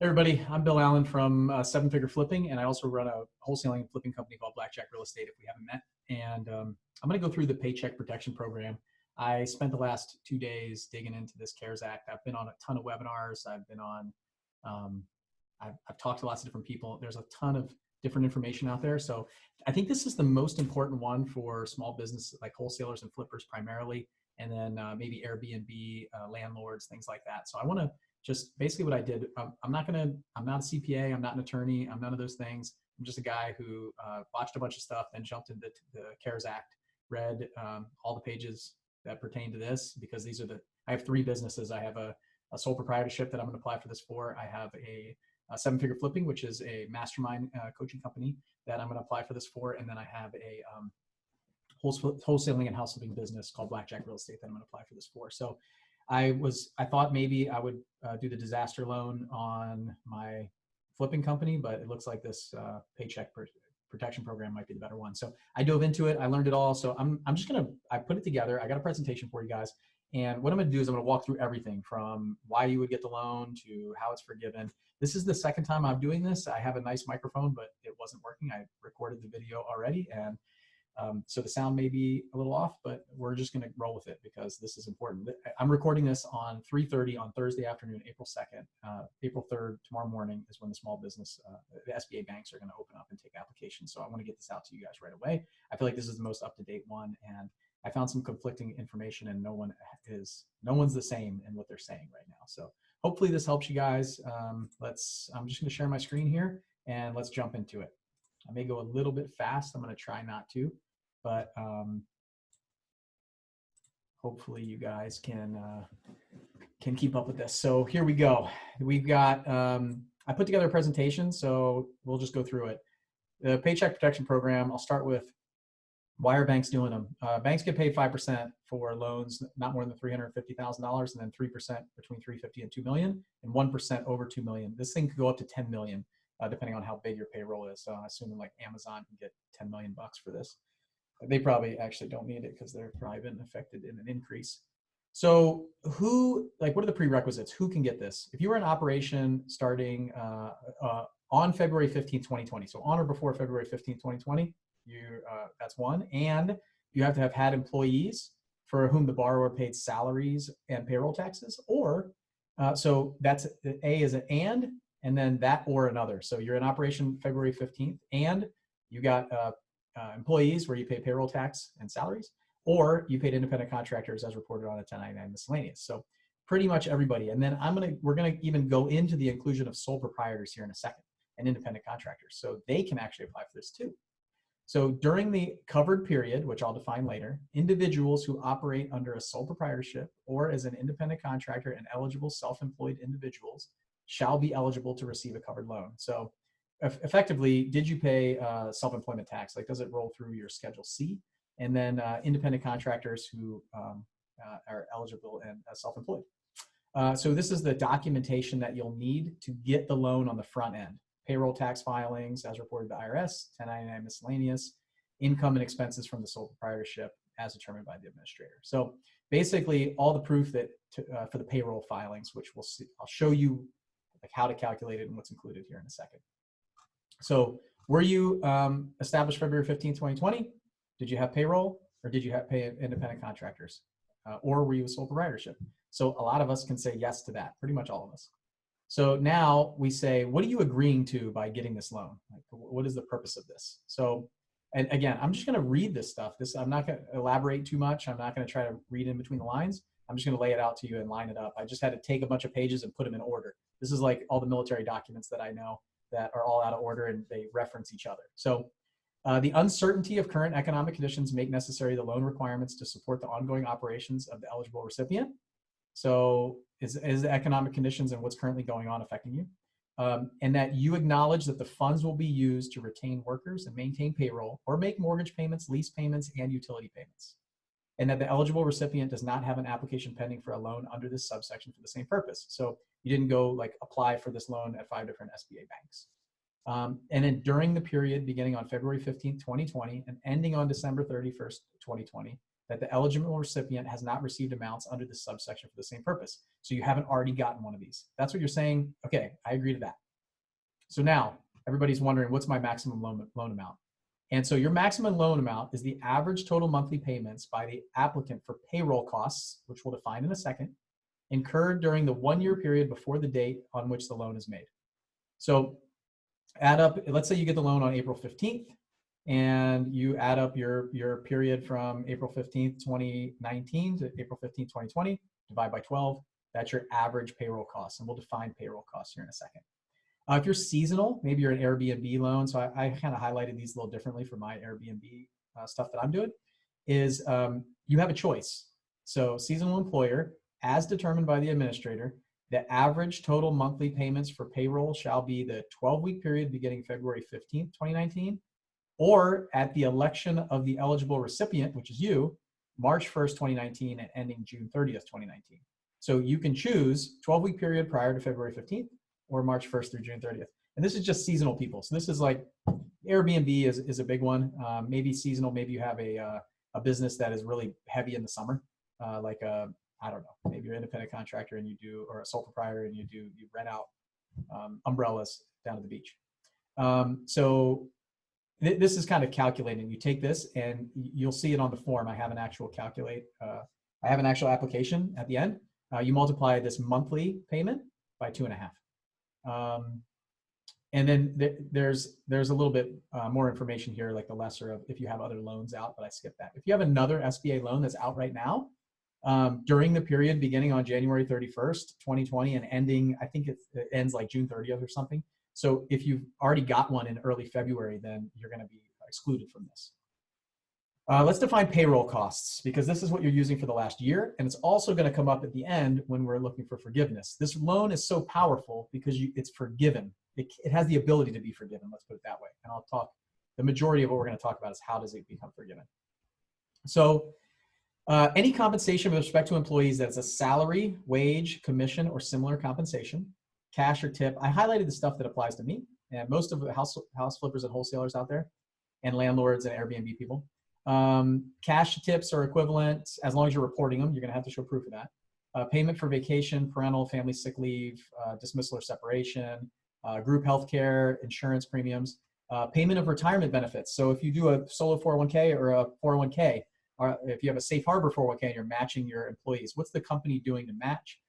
Everybody, I'm Bill Allen from Seven Figure Flipping, and I also run a wholesaling and flipping company called Blackjack Real Estate, if we haven't met. And I'm going to go through the Paycheck Protection Program. I spent the last 2 days digging into this CARES Act. I've been on a ton of webinars. I've been on, I've talked to lots of different people. There's a ton of different information out there. So I think this is the most important one for small business, like wholesalers and flippers primarily, and then maybe Airbnb, landlords, things like that. So I want to just basically what I did. I'm not a CPA. I'm not an attorney. I'm none of those things. I'm just a guy who watched a bunch of stuff, then jumped into the CARES Act, read all the pages that pertain to this, because these are I have 3 businesses. I have a sole proprietorship that I'm going to apply for this for. I have a 7-figure flipping, which is a mastermind coaching company that I'm going to apply for this for. And then I have a wholesaling and house flipping business called Blackjack Real Estate that I'm going to apply for this for. So I thought maybe I would do the disaster loan on my flipping company, but it looks like this Paycheck Protection Program might be the better one. So I dove into it. I learned it all. So I put it together. I got a presentation for you guys. And what I'm going to do is I'm going to walk through everything from why you would get the loan to how it's forgiven. This is the second time I'm doing this. I have a nice microphone, but it wasn't working. I recorded the video already, and so the sound may be a little off, but we're just going to roll with it because this is important. I'm recording this on 3:30 on Thursday afternoon, April 2nd. April 3rd, tomorrow morning, is when the small business, the SBA banks are going to open up and take applications. So I want to get this out to you guys right away. I feel like this is the most up-to-date one, and I found some conflicting information, and no one's the same in what they're saying right now. So hopefully this helps you guys. I'm just going to share my screen here, and let's jump into it. I may go a little bit fast. I'm going to try not to. But hopefully you guys can keep up with this. So here we go. We've got, I put together a presentation, so we'll just go through it. The Paycheck Protection Program, I'll start with why are banks doing them? Banks get paid 5% for loans not more than $350,000, and then 3% between $350,000 and $2 million, and 1% over $2 million. This thing could go up to $10 million, depending on how big your payroll is. So I'm assuming like Amazon can get $10 million for this. They probably actually don't need it because they're probably been affected in an increase. So what are the prerequisites? Who can get this? If you were in operation starting on February 15, 2020, so on or before February 15, 2020, that's one. And you have to have had employees for whom the borrower paid salaries and payroll taxes, or so that's A is an and then that or another. So you're in operation February 15th, and you got employees where you pay payroll tax and salaries, or you paid independent contractors as reported on a 1099 miscellaneous. So pretty much everybody. And then we're gonna even go into the inclusion of sole proprietors here in a second, and independent contractors. So they can actually apply for this too. So during the covered period, which I'll define later, individuals who operate under a sole proprietorship or as an independent contractor and eligible self-employed individuals shall be eligible to receive a covered loan. So effectively, did you pay self-employment tax? Like, does it roll through your Schedule C? And then independent contractors who are eligible and self-employed. So this is the documentation that you'll need to get the loan on the front end. Payroll tax filings as reported to IRS, 1099 miscellaneous, income and expenses from the sole proprietorship as determined by the administrator. So basically all the proof that for the payroll filings, which we'll see, I'll show you like how to calculate it and what's included here in a second. So were you established February 15, 2020? Did you have payroll, or did you pay independent contractors? Or were you a sole proprietorship? So a lot of us can say yes to that, pretty much all of us. So now we say, what are you agreeing to by getting this loan? Like, what is the purpose of this? So, and again, I'm just gonna read this stuff. I'm not gonna elaborate too much. I'm not gonna try to read in between the lines. I'm just gonna lay it out to you and line it up. I just had to take a bunch of pages and put them in order. This is like all the military documents that I know that are all out of order and they reference each other. So the uncertainty of current economic conditions make necessary the loan requirements to support the ongoing operations of the eligible recipient. So is the economic conditions and what's currently going on affecting you? And that you acknowledge that the funds will be used to retain workers and maintain payroll or make mortgage payments, lease payments, and utility payments. And that the eligible recipient does not have an application pending for a loan under this subsection for the same purpose. So you didn't go like apply for this loan at 5 different SBA banks. And then during the period beginning on February 15th, 2020 and ending on December 31st, 2020, that the eligible recipient has not received amounts under this subsection for the same purpose. So you haven't already gotten one of these. That's what you're saying. Okay, I agree to that. So now everybody's wondering, what's my maximum loan amount? And so your maximum loan amount is the average total monthly payments by the applicant for payroll costs, which we'll define in a second, incurred during the 1 year period before the date on which the loan is made. So add up, let's say you get the loan on April 15th, and you add up your period from April 15th, 2019 to April 15th, 2020, divide by 12. That's your average payroll costs. And we'll define payroll costs here in a second. If you're seasonal, maybe you're an Airbnb loan. So I kind of highlighted these a little differently for my Airbnb stuff that I'm doing, is you have a choice. So seasonal employer, as determined by the administrator, the average total monthly payments for payroll shall be the 12-week period beginning February 15th, 2019, or at the election of the eligible recipient, which is you, March 1st, 2019, and ending June 30th, 2019. So you can choose 12-week period prior to February 15th, or March 1st through June 30th. And this is just seasonal people. So this is like Airbnb is a big one. Maybe seasonal, maybe you have a business that is really heavy in the summer, like I don't know, maybe you're an independent contractor and you do, or a sole proprietor and you rent out umbrellas down at the beach. So this is kind of calculating. You take this and you'll see it on the form. I have an actual I have an actual application at the end. You multiply this monthly payment by 2.5. And then there's a little bit more information here, like the lesser of if you have other loans out, but I skipped that. If you have another SBA loan that's out right now, during the period beginning on January 31st, 2020 and ending, I think it ends like June 30th or something. So if you've already got one in early February, then you're going to be excluded from this. Let's define payroll costs, because this is what you're using for the last year. And it's also going to come up at the end when we're looking for forgiveness. This loan is so powerful because it's forgiven. It has the ability to be forgiven. Let's put it that way. And I'll talk, the majority of what we're going to talk about is how does it become forgiven. So any compensation with respect to employees that's a salary, wage, commission, or similar compensation, cash or tip. I highlighted the stuff that applies to me and most of the house flippers and wholesalers out there, and landlords and Airbnb people. Cash tips are equivalent. As long as you're reporting them, you're going to have to show proof of that. Payment for vacation, parental, family sick leave, dismissal or separation, group healthcare, insurance premiums, payment of retirement benefits. So if you do a solo 401k or a 401k, or if you have a safe harbor 401k and you're matching your employees, what's the company doing to match?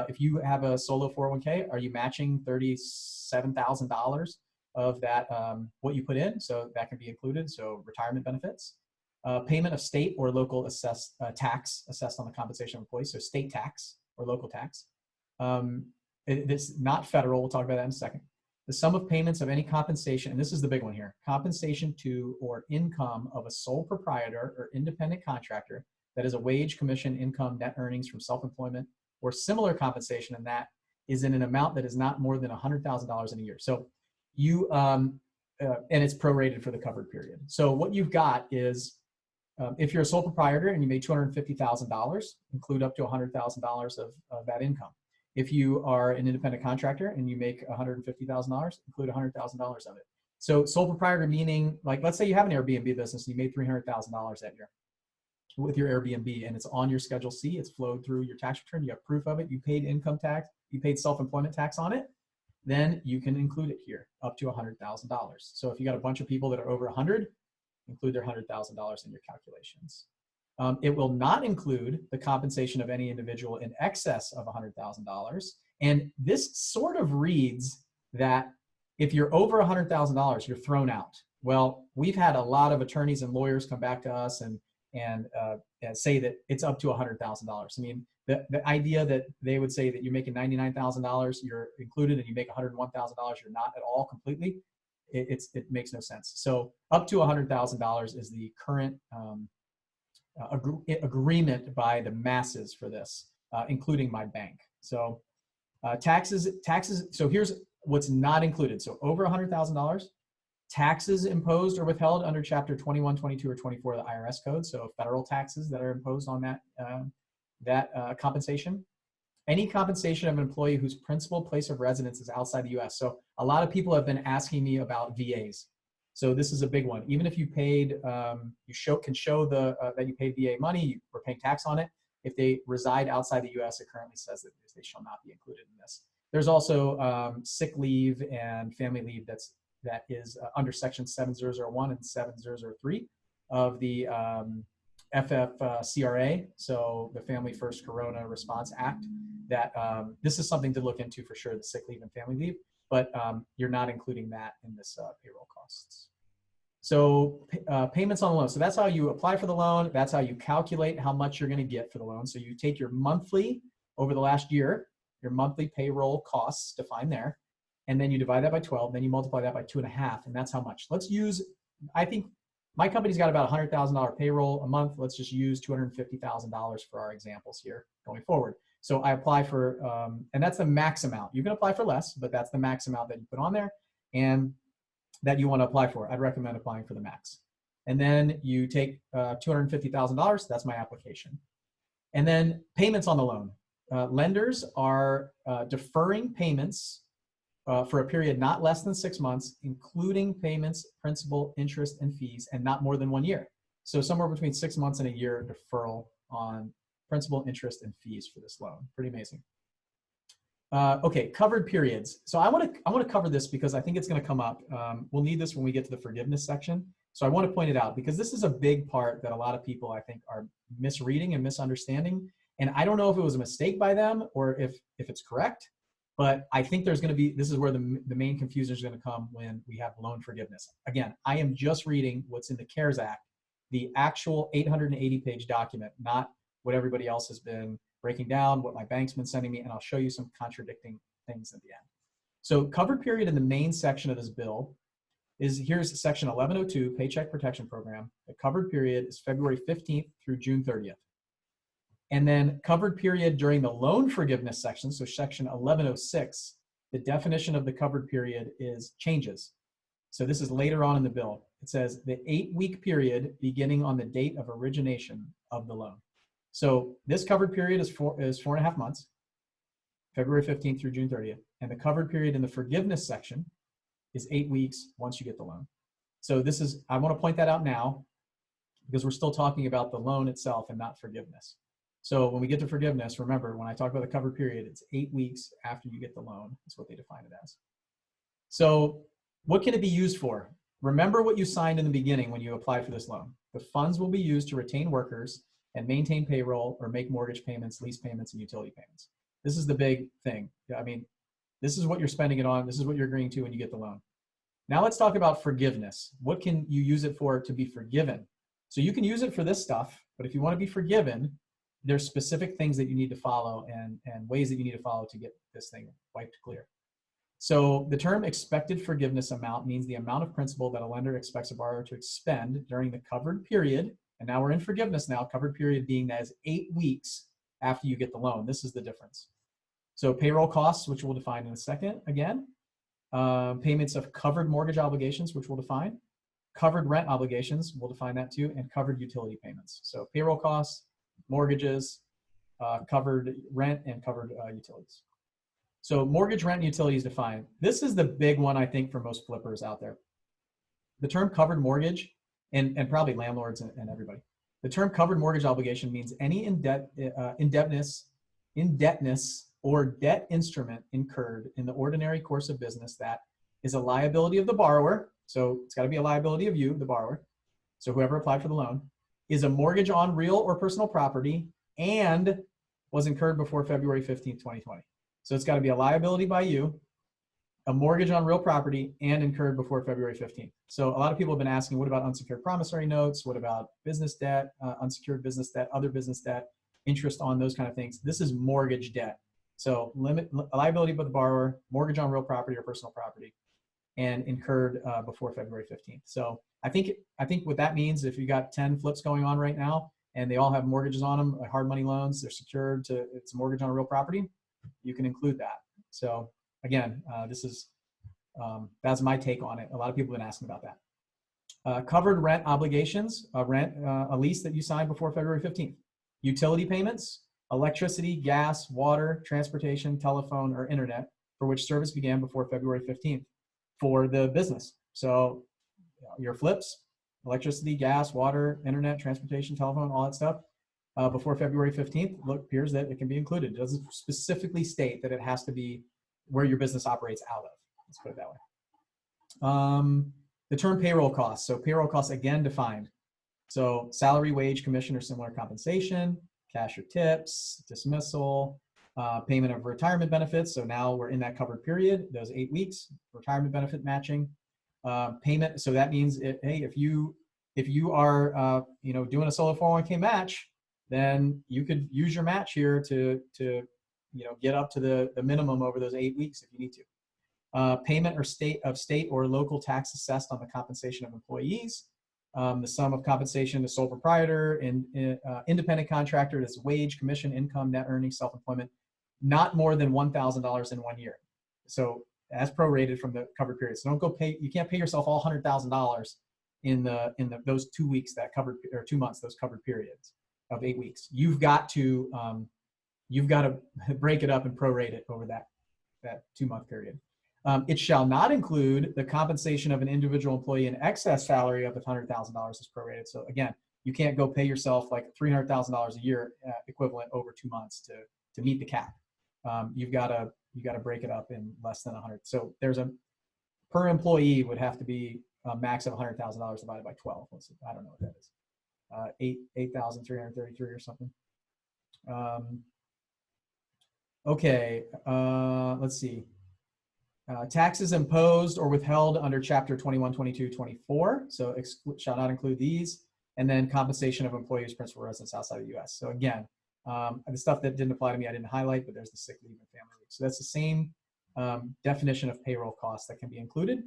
If you have a solo 401k, are you matching $37,000 of that, what you put in? So that can be included. So retirement benefits, payment of state or local tax assessed on the compensation of employees. So state tax or local tax. It's not federal. We'll talk about that in a second. The sum of payments of any compensation, and this is the big one here, compensation to or income of a sole proprietor or independent contractor that is a wage, commission, income, net earnings from self-employment, or similar compensation, and that is in an amount that is not more than $100,000 in a year. So you, and it's prorated for the covered period. So what you've got is, if you're a sole proprietor and you made $250,000, include up to $100,000 of that income. If you are an independent contractor and you make $150,000, include $100,000 of it. So sole proprietor meaning, like, let's say you have an Airbnb business and you made $300,000 that year with your Airbnb, and it's on your Schedule C, it's flowed through your tax return, you have proof of it, you paid income tax, you paid self-employment tax on it, then you can include it here up to $100,000. So if you got a bunch of people that are over 100, include their $100,000 in your calculations. It will not include the compensation of any individual in excess of $100,000. And this sort of reads that if you're over $100,000, you're thrown out. Well, we've had a lot of attorneys and lawyers come back to us and say that it's up to $100,000. I mean, the idea that they would say that you're making $99,000, you're included, and you make $101,000, you're not at all completely, it makes no sense. So up to $100,000 is the current agreement by the masses for this, including my bank. So taxes. So here's what's not included. So over $100,000, taxes imposed or withheld under Chapter 21, 22, or 24 of the IRS code. So federal taxes that are imposed on that compensation. Any compensation of an employee whose principal place of residence is outside the U.S. So a lot of people have been asking me about VAs. So this is a big one. Even if you paid, can show that you paid VA money, you were paying tax on it. If they reside outside the U.S., it currently says that they shall not be included in this. There's also sick leave and family leave that is under Section 7001 and 7003 of the FFCRA, so the Family First Corona Response Act. That this is something to look into for sure, the sick leave and family leave, but you're not including that in this payroll costs. So payments on the loan. So that's how you apply for the loan. That's how you calculate how much you're going to get for the loan. So you take your monthly over the last year, your monthly payroll costs defined there, and then you divide that by 12, then you multiply that by 2.5, and that's how much. Let's use, I think my company's got about $100,000 payroll a month. Let's just use $250,000 for our examples here going forward. So I apply for, and that's the max amount. You can apply for less, but that's the max amount that you put on there and that you want to apply for. I'd recommend applying for the max. And then you take $250,000, that's my application. And then payments on the loan. Lenders are deferring payments for a period not less than 6 months, including payments, principal, interest, and fees, and not more than 1 year. So somewhere between 6 months and a year deferral on principal, interest, and fees for this loan. Pretty amazing. Okay, covered periods. So I want to cover this because I think it's going to come up. We'll need this when we get to the forgiveness section. So I want to point it out because this is a big part that a lot of people I think are misreading and misunderstanding. And I don't know if it was a mistake by them or if it's correct, but I think there's going to be, this is where the main confusion is going to come when we have loan forgiveness. Again, I am just reading what's in the CARES Act, the actual 880-page document, not what everybody else has been breaking down, what my bank's been sending me, and I'll show you some contradicting things at the end. So covered period in the main section of this bill is, here's section 1102, Paycheck Protection Program. The covered period is February 15th through June 30th. And then covered period during the loan forgiveness section, so section 1106, the definition of the covered period changes. So this is later on in the bill. It says the 8-week period beginning on the date of origination of the loan. So this covered period is 4.5 months, February 15th through June 30th. And the covered period in the forgiveness section is 8 weeks once you get the loan. So this is, I want to point that out now because we're still talking about the loan itself and not forgiveness. So when we get to forgiveness, remember when I talk about the covered period, it's 8 weeks after you get the loan. That's what they define it as. So what can it be used for? Remember what you signed in the beginning when you applied for this loan. The funds will be used to retain workers and maintain payroll or make mortgage payments, lease payments, and utility payments. This is the big thing. I mean, this is what you're spending it on. This is what you're agreeing to when you get the loan. Now let's talk about forgiveness. What can you use it for to be forgiven? So you can use it for this stuff, but if you want to be forgiven, there's specific things that you need to follow and ways that you need to follow to get this thing wiped clear. So the term expected forgiveness amount means the amount of principal that a lender expects a borrower to expend during the covered period. And now we're in forgiveness now, covered period being that is 8 weeks after you get the loan. This is the difference. So payroll costs, which we'll define in a second again. Payments of covered mortgage obligations, which we'll define. Covered rent obligations, we'll define that too, and covered utility payments. So payroll costs, mortgages, covered rent, and covered utilities. So mortgage, rent, and utilities defined. This is the big one, I think, for most flippers out there. The term covered mortgage, and probably landlords and everybody. The term covered mortgage obligation means any indebtedness or debt instrument incurred in the ordinary course of business that is a liability of the borrower. So it's got to be a liability of you, the borrower. So whoever applied for the loan, is a mortgage on real or personal property and was incurred before February 15th, 2020. So it's got to be a liability by you, a mortgage on real property, and incurred before February 15th. So a lot of people have been asking, what about unsecured promissory notes? What about business debt, unsecured business debt, other business debt, interest on those kind of things? This is mortgage debt. So liability by the borrower, mortgage on real property or personal property, and incurred before February 15th. So I think what that means, if you got 10 flips going on right now and they all have mortgages on them, like hard money loans, they're secured to, it's a mortgage on a real property, you can include that. So again, that's my take on it. A lot of people have been asking about that. Covered rent obligations, a lease that you signed before February 15th. Utility payments, electricity, gas, water, transportation, telephone, or internet for which service began before February 15th for the business. So your flips, electricity, gas, water, internet, transportation, telephone, all that stuff, before February 15th, it appears that it can be included. It doesn't specifically state that it has to be where your business operates out of. Let's put it that way. The term payroll costs. So payroll costs, again, defined. So salary, wage, commission, or similar compensation, cash or tips, dismissal, payment of retirement benefits. So now we're in that covered period, those 8 weeks, retirement benefit matching, payment. So that means, hey, if you are doing a solo 401k match, then you could use your match here to get up to the minimum over those 8 weeks if you need to. Payment or state or local tax assessed on the compensation of employees. The sum of compensation to sole proprietor and independent contractor is wage, commission, income, net earnings, self-employment, not more than $1,000 in 1 year. So as prorated from the covered period. So don't go pay. You can't pay yourself all $100,000 in those 2 weeks that covered, or 2 months, those covered periods of 8 weeks. You've got to break it up and prorate it over that 2 month period. It shall not include the compensation of an individual employee in excess salary of $100,000 is prorated. So again, you can't go pay yourself like $300,000 a year equivalent over 2 months to meet the cap. You got to break it up in less than 100. So there's per employee would have to be a max of $100,000 divided by 12. I don't know what that is. 8,333 or something. Okay, let's see. Taxes imposed or withheld under Chapter 21, 22, 24. So shall not include these. And then compensation of employees' principal residence outside of the U.S. So again, the stuff that didn't apply to me, I didn't highlight, but there's the sick leave and family leave. So that's the same definition of payroll costs that can be included.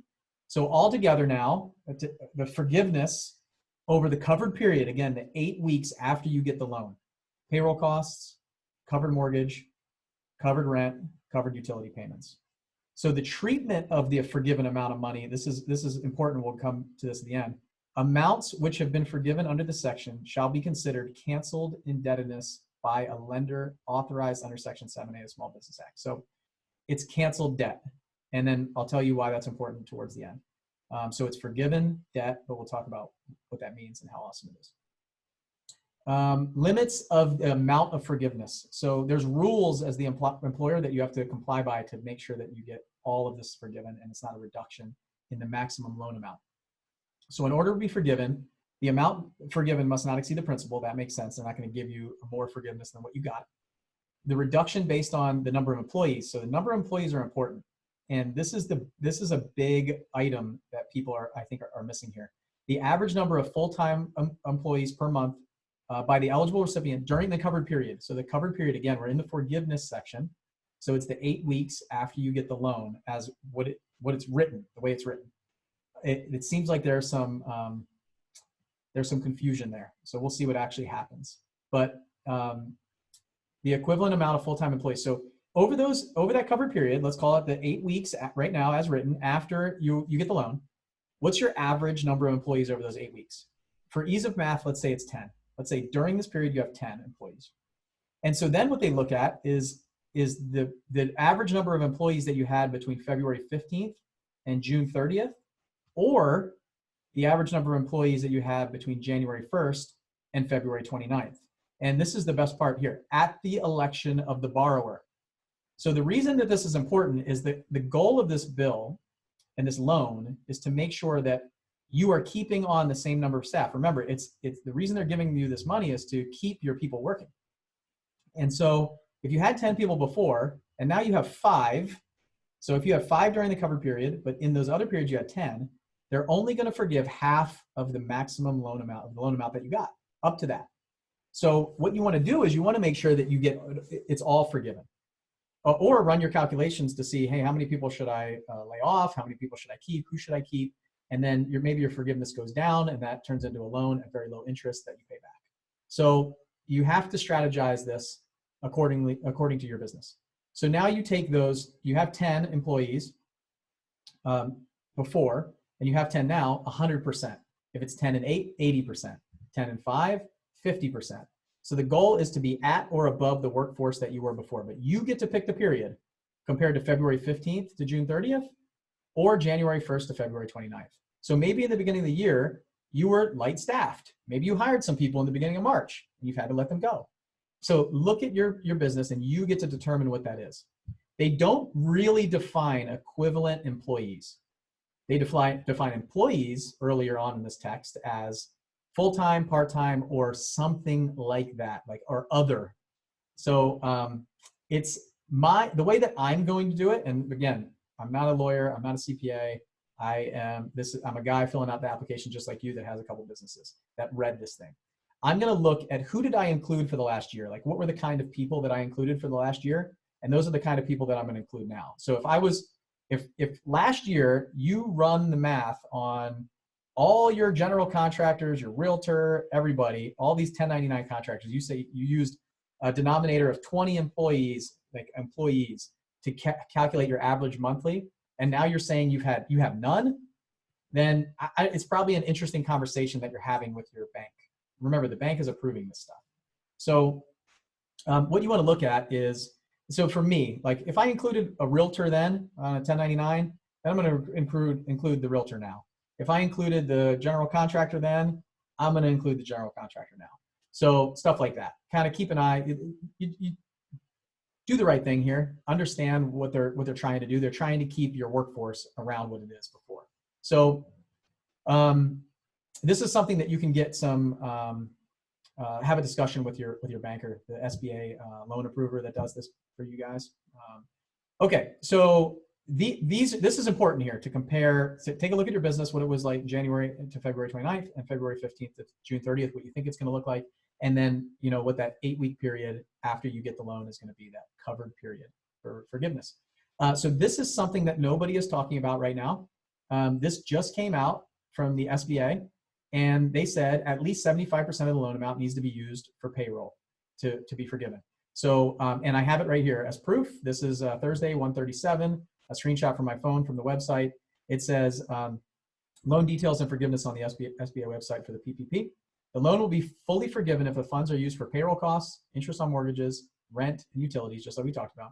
So altogether now, the forgiveness over the covered period, again, the 8 weeks after you get the loan, payroll costs, covered mortgage, covered rent, covered utility payments. So the treatment of the forgiven amount of money, this is important, we'll come to this at the end. Amounts which have been forgiven under this section shall be considered canceled indebtedness by a lender authorized under Section 7A of the Small Business Act. So it's canceled debt. And then I'll tell you why that's important towards the end. So it's forgiven debt, but we'll talk about what that means and how awesome it is. Limits of the amount of forgiveness. So there's rules as the employer that you have to comply by to make sure that you get all of this forgiven and it's not a reduction in the maximum loan amount. So in order to be forgiven, the amount forgiven must not exceed the principal. That makes sense. They're not going to give you more forgiveness than what you got. The reduction based on the number of employees. So the number of employees are important. And this is a big item that people I think are missing here. The average number of full-time employees per month by the eligible recipient during the covered period. So the covered period, again, we're in the forgiveness section. So it's the 8 weeks after you get the loan as what it's written, the way it's written. It seems like there's some confusion there. So we'll see what actually happens. But the equivalent amount of full-time employees. So over that covered period, let's call it the 8 weeks right now as written after you get the loan, what's your average number of employees over those 8 weeks? For ease of math, let's say it's 10. Let's say during this period you have 10 employees. And so then what they look at is the average number of employees that you had between February 15th and June 30th, or the average number of employees that you have between January 1st and February 29th. And this is the best part here, at the election of the borrower. So the reason that this is important is that the goal of this bill and this loan is to make sure that you are keeping on the same number of staff. Remember, it's the reason they're giving you this money is to keep your people working. And so if you had 10 people before, and now you have 5, so if you have 5 during the covered period, but in those other periods you had 10, they're only going to forgive half of the maximum loan amount that you got, up to that. So what you want to do is you want to make sure that it's all forgiven. Or run your calculations to see, hey, how many people should I lay off? How many people should I keep? Who should I keep? And then maybe your forgiveness goes down and that turns into a loan at very low interest that you pay back. So you have to strategize this according to your business. So now you take those, you have 10 employees before, and you have 10 now, 100%. If it's 10 and 8, 80%. 10 and 5, 50%. So the goal is to be at or above the workforce that you were before, but you get to pick the period compared to February 15th to June 30th or January 1st to February 29th. So maybe in the beginning of the year, you were light staffed. Maybe you hired some people in the beginning of March and you've had to let them go. So look at your business and you get to determine what that is. They don't really define equivalent employees. They define employees earlier on in this text as full-time, part-time, or something like that, like, or other. So it's the way that I'm going to do it. And again, I'm not a lawyer. I'm not a CPA. I'm a guy filling out the application just like you that has a couple businesses that read this thing. I'm going to look at who did I include for the last year? Like what were the kind of people that I included for the last year? And those are the kind of people that I'm going to include now. So if last year you run the math on all your general contractors, your realtor, everybody, all these 1099 contractors, you say you used a denominator of 20 employees, to calculate your average monthly, and now you're saying you have none, then it's probably an interesting conversation that you're having with your bank. Remember, the bank is approving this stuff. So what you want to look at is, so for me, like if I included a realtor then on a 1099, then I'm going to include the realtor now. If I included the general contractor then, I'm going to include the general contractor now. So stuff like that. Kind of keep an eye. You do the right thing here. Understand what they're trying to do. They're trying to keep your workforce around what it is before. So this is something that you can get some have a discussion with your banker, the SBA loan approver that does this for you guys. Okay, so this is important here to compare. So take a look at your business, what it was like January to February 29th and February 15th to June 30th, what you think it's going to look like, and then what that 8-week period after you get the loan is going to be, that covered period for forgiveness. So this is something that nobody is talking about right now. This just came out from the SBA, and they said at least 75% of the loan amount needs to be used for payroll to be forgiven. So, and I have it right here as proof. This is Thursday, 1/37, a screenshot from my phone from the website. It says loan details and forgiveness on the SBA website for the PPP. The loan will be fully forgiven if the funds are used for payroll costs, interest on mortgages, rent, and utilities, just like we talked about.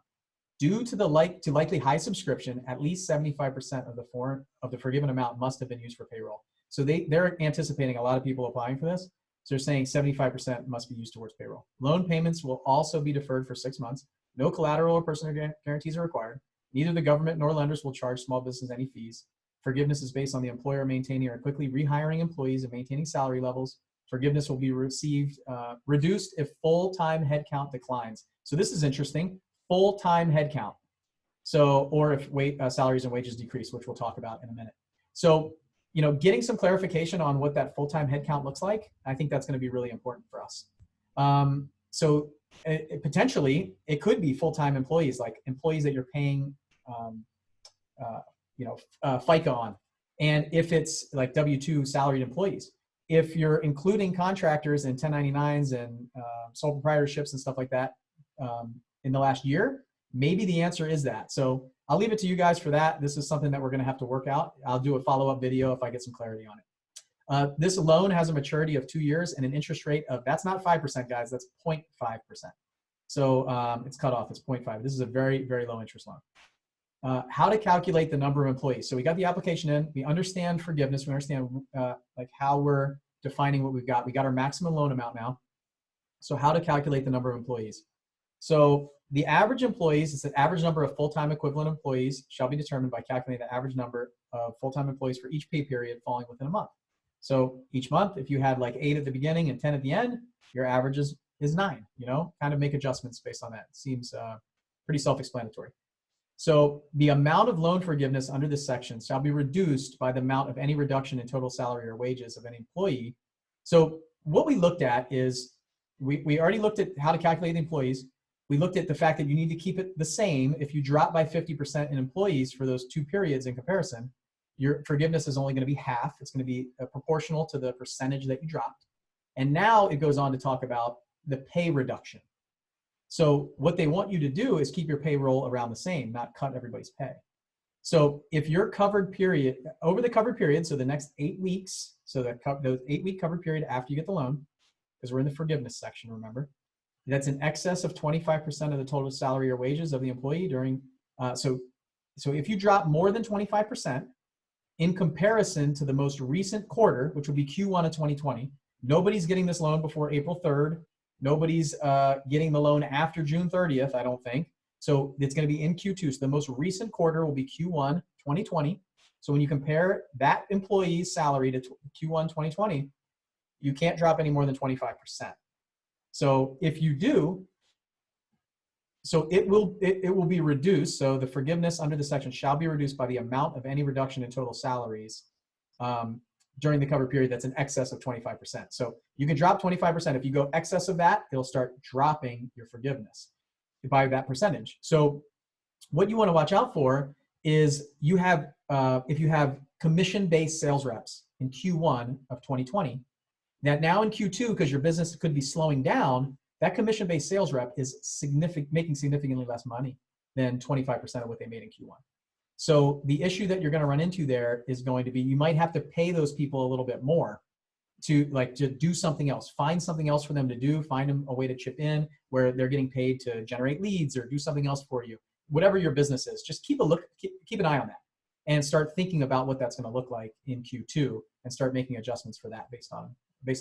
Due to likely high subscription, at least 75% of the forgiven amount must have been used for payroll. So they're anticipating a lot of people applying for this. So they're saying 75% must be used towards payroll. Loan payments will also be deferred for 6 months. No collateral or personal guarantees are required. Neither the government nor lenders will charge small business any fees. Forgiveness is based on the employer maintaining or quickly rehiring employees and maintaining salary levels. Forgiveness will be reduced if full-time headcount declines. So this is interesting, full-time headcount. So, or if salaries and wages decrease, which we'll talk about in a minute. So, getting some clarification on what that full-time headcount looks like, I think that's going to be really important for us. So potentially it could be full-time employees, like employees that you're paying, FICA on. And if it's like W-2 salaried employees, if you're including contractors and 1099s and sole proprietorships and stuff like that in the last year, maybe the answer is that. So I'll leave it to you guys for that. This is something that we're going to have to work out. I'll do a follow-up video if I get some clarity on it. This loan has a maturity of 2 years and an interest rate of, that's not 5%, guys, that's 0.5%. So it's cut off, it's 0.5. This is a very, very low interest loan. How to calculate the number of employees. So we got the application in, we understand forgiveness, we understand like how we're defining what we've got. We got our maximum loan amount now. So how to calculate the number of employees. So the average employees, it's the average number of full-time equivalent employees shall be determined by calculating the average number of full-time employees for each pay period falling within a month. So each month, if you had like 8 at the beginning and 10 at the end, your average is 9, kind of make adjustments based on that. It seems pretty self-explanatory. So the amount of loan forgiveness under this section shall be reduced by the amount of any reduction in total salary or wages of any employee. So what we looked at is, we already looked at how to calculate the employees. We looked at the fact that you need to keep it the same. If you drop by 50% in employees for those 2 periods in comparison, your forgiveness is only going to be half. It's going to be proportional to the percentage that you dropped. And now it goes on to talk about the pay reduction. So what they want you to do is keep your payroll around the same, not cut everybody's pay. So if your covered period, over the covered period, so the next 8 weeks, so the 8-week covered period after you get the loan, because we're in the forgiveness section, remember, that's in excess of 25% of the total salary or wages of the employee during, so if you drop more than 25%, in comparison to the most recent quarter, which would be Q1 of 2020. Nobody's getting this loan before April 3rd. Nobody's getting the loan after June 30th, I don't think. So it's going to be in Q2. So the most recent quarter will be Q1 2020. So when you compare that employee's salary to Q1 2020, you can't drop any more than 25%. So if you do, so it will be reduced. So the forgiveness under the section shall be reduced by the amount of any reduction in total salaries during the cover period that's in excess of 25%. So you can drop 25%. If you go excess of that, it'll start dropping your forgiveness by that percentage. So what you want to watch out for is you have, if you have commission-based sales reps in Q1 of 2020, that now in Q2, because your business could be slowing down, that commission-based sales rep is making significantly less money than 25% of what they made in Q1. So the issue that you're going to run into there is going to be, you might have to pay those people a little bit more to do something else, find something else for them to do, find them a way to chip in where they're getting paid to generate leads or do something else for you. Whatever your business is, just keep an eye on that and start thinking about what that's going to look like in Q2 and start making adjustments for that based on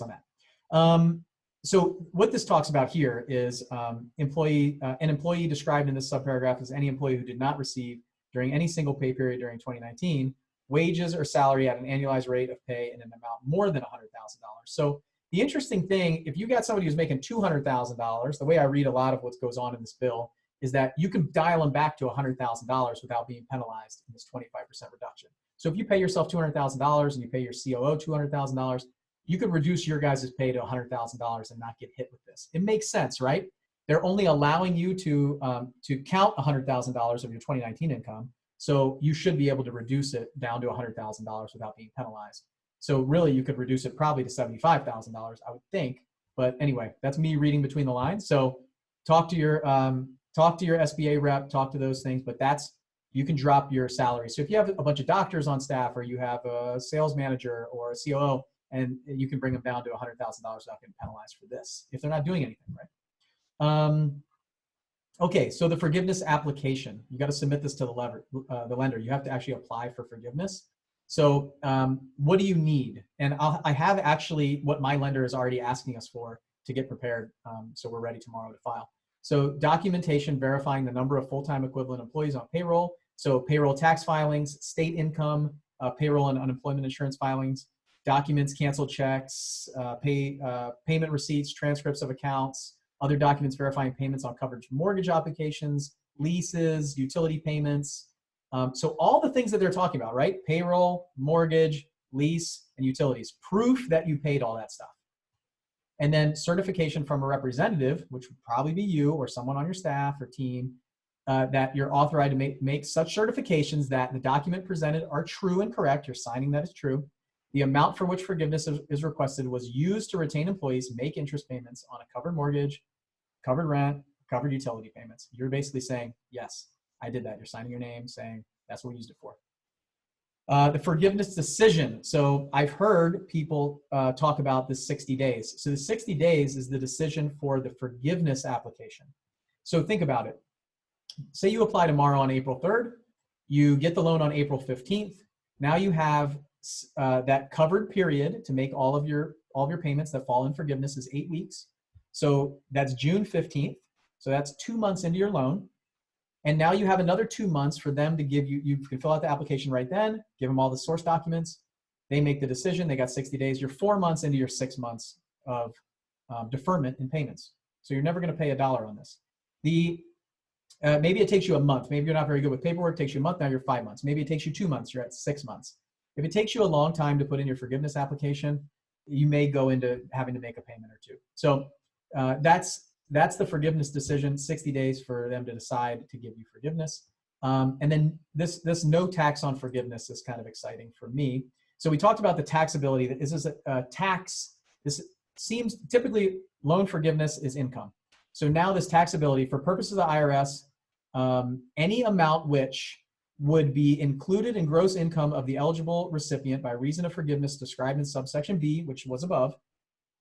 that. So what this talks about here is an employee described in this subparagraph as any employee who did not receive during any single pay period during 2019 wages or salary at an annualized rate of pay in an amount more than $100,000. So the interesting thing, if you got somebody who's making $200,000, the way I read a lot of what goes on in this bill is that you can dial them back to $100,000 without being penalized in this 25% reduction. So if you pay yourself $200,000 and you pay your COO $200,000, you could reduce your guys' pay to $100,000 and not get hit with this. It makes sense, right? They're only allowing you to count $100,000 of your 2019 income. So you should be able to reduce it down to $100,000 without being penalized. So really you could reduce it probably to $75,000, I would think. But anyway, that's me reading between the lines. So talk to your SBA rep, talk to those things, but you can drop your salary. So if you have a bunch of doctors on staff or you have a sales manager or a COO, and you can bring them down to $100,000 without getting penalized for this if they're not doing anything, right? Okay, so the forgiveness application, you got to submit this to the lender. You have to actually apply for forgiveness. So what do you need? And I have actually what my lender is already asking us for to get prepared, so we're ready tomorrow to file. So documentation verifying the number of full-time equivalent employees on payroll. So payroll tax filings, state income, payroll and unemployment insurance filings, documents, canceled checks, payment receipts, transcripts of accounts, other documents verifying payments on coverage mortgage applications, leases, utility payments. So all the things that they're talking about, right? Payroll, mortgage, lease, and utilities. Proof that you paid all that stuff. And then certification from a representative, which would probably be you or someone on your staff or team, that you're authorized to make such certifications that the document presented are true and correct. You're signing that it's true. The amount for which forgiveness is requested was used to retain employees, make interest payments on a covered mortgage, covered rent, covered utility payments. You're basically saying, yes, I did that. You're signing your name saying that's what we used it for. The forgiveness decision. So I've heard people talk about the 60 days. So the 60 days is the decision for the forgiveness application. So think about it. Say you apply tomorrow on April 3rd. You get the loan on April 15th. Now you have that covered period to make all of your payments that fall in forgiveness is 8 weeks. So that's June 15th. So that's 2 months into your loan. And now you have another 2 months for them to give you, you can fill out the application right then, give them all the source documents. They make the decision. They got 60 days. You're 4 months into your 6 months of deferment in payments. So you're never going to pay $1 on this. Maybe it takes you a month. Maybe you're not very good with paperwork. It takes you a month. Now you're 5 months. Maybe it takes you 2 months. You're at 6 months. If it takes you a long time to put in your forgiveness application, you may go into having to make a payment or two. So that's the forgiveness decision, 60 days for them to decide to give you forgiveness. And then this no tax on forgiveness is kind of exciting for me. So we talked about the taxability. This is a tax. This seems typically loan forgiveness is income. So now this taxability for purposes of the IRS, any amount which would be included in gross income of the eligible recipient by reason of forgiveness described in subsection B, which was above,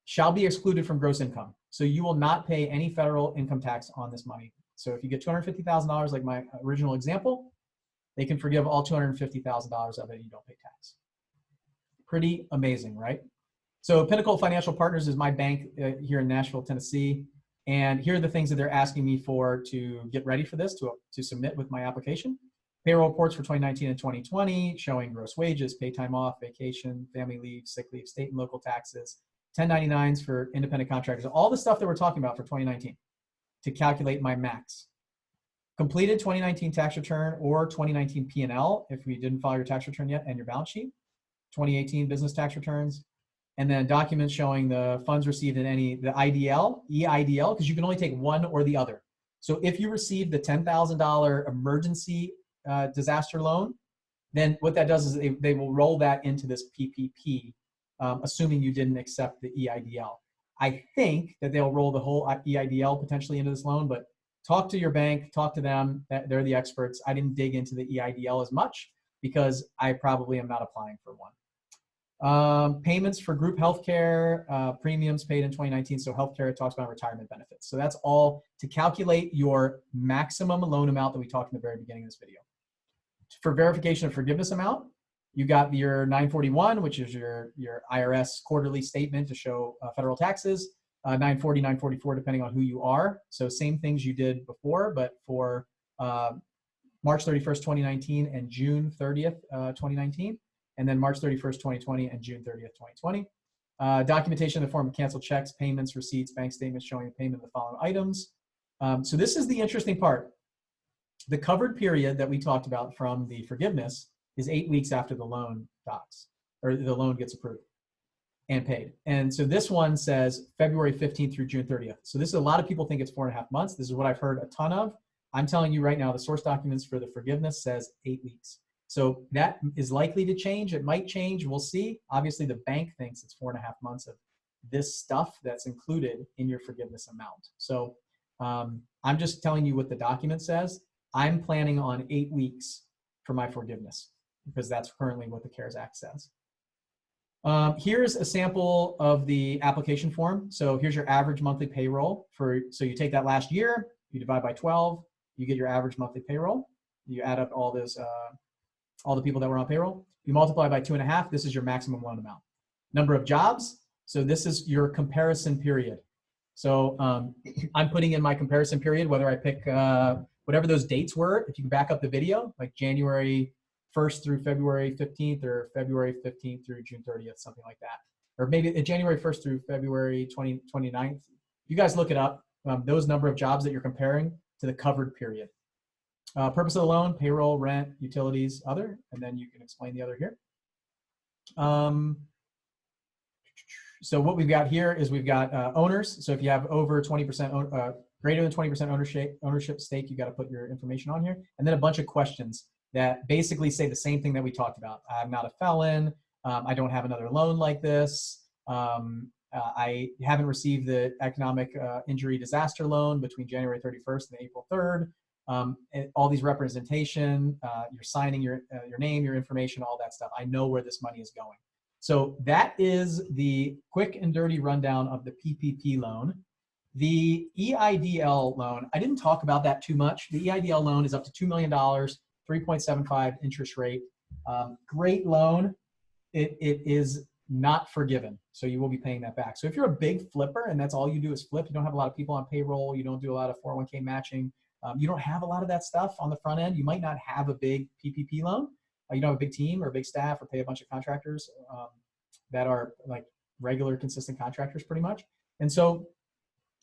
shall be excluded from gross income. So you will not pay any federal income tax on this money. So if you get $250,000 like my original example, they can forgive all $250,000 of it and you don't pay tax. Pretty amazing, right? So Pinnacle Financial Partners is my bank here in Nashville, Tennessee. And here are the things that they're asking me for to get ready for this, to submit with my application. Payroll reports for 2019 and 2020, showing gross wages, pay time off, vacation, family leave, sick leave, state and local taxes, 1099s for independent contractors, all the stuff that we're talking about for 2019 to calculate my max. Completed 2019 tax return or 2019 P&L if we didn't file your tax return yet, and your balance sheet, 2018 business tax returns, and then documents showing the funds received in the EIDL, because you can only take one or the other. So if you received the $10,000 emergency disaster loan, then what that does is they will roll that into this PPP, assuming you didn't accept the EIDL. I think that they'll roll the whole EIDL potentially into this loan, but talk to your bank, talk to them, they're the experts. I didn't dig into the EIDL as much because I probably am not applying for one. Payments for group healthcare, premiums paid in 2019. So healthcare talks about retirement benefits. So that's all to calculate your maximum loan amount that we talked in the very beginning of this video. For verification of forgiveness amount, you got your 941, which is your IRS quarterly statement to show federal taxes, 940, 944, depending on who you are. So same things you did before, but for March 31st, 2019 and June 30th, 2019. And then March 31st, 2020 and June 30th, 2020. Documentation in the form of canceled checks, payments, receipts, bank statements showing the payment of the following items. So this is the interesting part. The covered period that we talked about from the forgiveness is 8 weeks after the loan docs, or the loan gets approved and paid. And so this one says February 15th through June 30th. So this is, a lot of people think it's 4.5 months. This is what I've heard a ton of. I'm telling you right now, the source documents for the forgiveness says 8 weeks. So that is likely to change. It might change. We'll see. Obviously, the bank thinks it's 4.5 months of this stuff that's included in your forgiveness amount. So I'm just telling you what the document says. I'm planning on 8 weeks for my forgiveness because that's currently what the CARES Act says. Here's a sample of the application form. So here's your average monthly payroll. So you take that last year, you divide by 12, you get your average monthly payroll. You add up all those, all the people that were on payroll. You multiply by 2.5, this is your maximum loan amount. Number of jobs, so this is your comparison period. So I'm putting in my comparison period, whether I pick whatever those dates were. If you can back up the video, like January 1st through February 15th or February 15th through June 30th, something like that. Or maybe January 1st through February 29th. You guys look it up, those number of jobs that you're comparing to the covered period. Purpose of the loan, payroll, rent, utilities, other, and then you can explain the other here. So what we've got here is we've got owners. So if you have over 20%, greater than 20% ownership stake, you got to put your information on here. And then a bunch of questions that basically say the same thing that we talked about. I'm not a felon. I don't have another loan like this. I haven't received the economic injury disaster loan between January 31st and April 3rd. All these representation, you're signing your name, your information, all that stuff. I know where this money is going. So that is the quick and dirty rundown of the PPP loan. The EIDL loan, I didn't talk about that too much. The EIDL loan is up to $2 million, 3.75 interest rate. Great loan. It is not forgiven, so you will be paying that back. So if you're a big flipper and that's all you do is flip, you don't have a lot of people on payroll, you don't do a lot of 401k matching, you don't have a lot of that stuff on the front end, you might not have a big PPP loan, you don't have a big team or a big staff or pay a bunch of contractors that are like regular consistent contractors pretty much. And so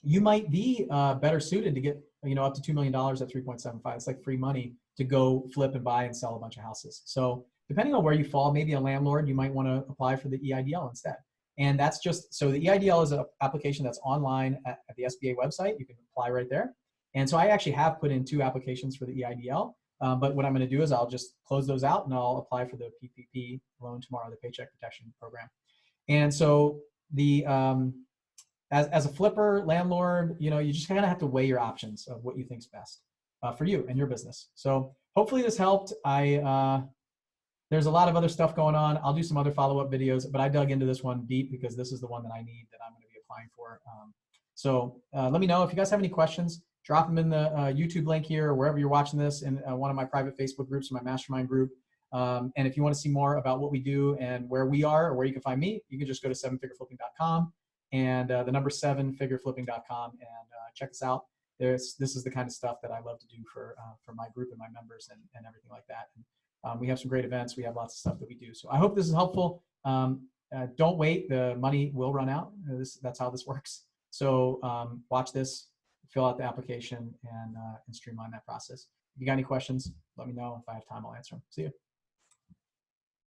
you might be better suited to get up to $2 million at 3.75. It's like free money to go flip and buy and sell a bunch of houses. So depending on where you fall, maybe a landlord, you might want to apply for the EIDL instead. And that's just, so the EIDL is an application that's online at the SBA website. You can apply right there. And so I actually have put in 2 applications for the EIDL. But what I'm going to do is I'll just close those out and I'll apply for the PPP loan tomorrow, the Paycheck Protection Program. And so the as a flipper, landlord, you just kind of have to weigh your options of what you think's best for you and your business. So hopefully this helped. There's a lot of other stuff going on. I'll do some other follow-up videos, but I dug into this one deep because this is the one that I need that I'm going to be applying for. So let me know if you guys have any questions. drop them in the YouTube link here or wherever you're watching this in one of my private Facebook groups or my mastermind group. And if you want to see more about what we do and where we are or where you can find me, you can just go to 7figureflipping.com and the number 7figureflipping.com and check us out. This is the kind of stuff that I love to do for my group and my members and everything like that. And we have some great events. We have lots of stuff that we do. So I hope this is helpful. Don't wait. The money will run out. That's how this works. So watch this, fill out the application, and streamline that process. If you got any questions, let me know. If I have time, I'll answer them. See you.